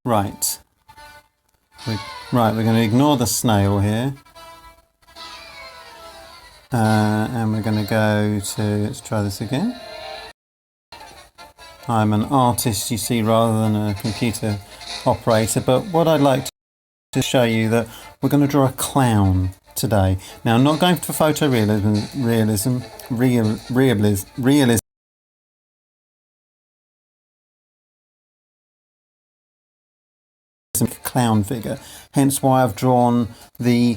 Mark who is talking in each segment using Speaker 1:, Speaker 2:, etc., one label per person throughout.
Speaker 1: Right. Right, we're going to ignore the snail here. And we're going to go to, let's try this again. I'm an artist, you see, rather than a computer operator, but what I'd like to show you that we're going to draw a clown today. Now, I'm not going for realism, clown figure, hence why I've drawn the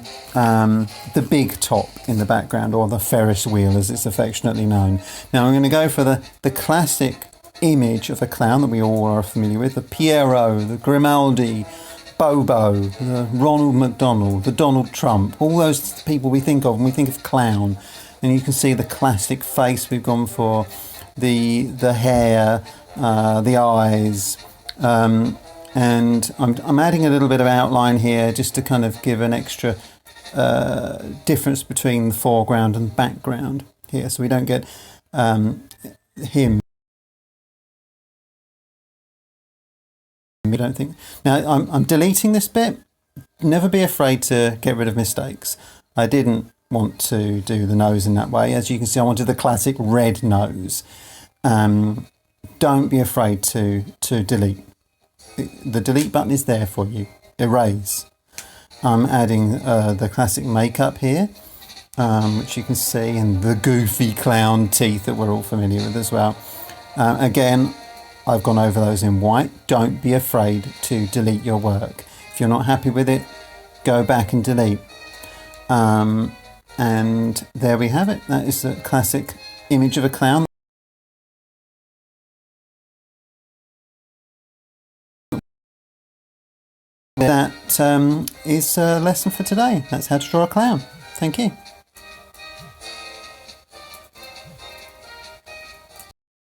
Speaker 1: big top in the background, or the Ferris wheel as it's affectionately known. Now I'm going to go for the classic image of a clown that we all are familiar with, the Pierrot, the Grimaldi, Bobo, the Ronald McDonald, the Donald Trump, all those people we think of when we think of clown. And you can see the classic face we've gone for, the hair, the eyes, and I'm adding a little bit of outline here just to kind of give an extra difference between the foreground and background here, so we don't get him. I don't think. Now I'm deleting this bit. Never be afraid to get rid of mistakes. I didn't want to do the nose in that way. As you can see, I wanted the classic red nose. Don't be afraid to delete. The delete button is there for you. Erase. I'm adding the classic makeup here, which you can see, and the goofy clown teeth that we're all familiar with as well. Again, I've gone over those in white. Don't be afraid to delete your work. If you're not happy with it, go back and delete. And there we have it. That is the classic image of a clown. That is a lesson for today. That's how to draw a clown. Thank you.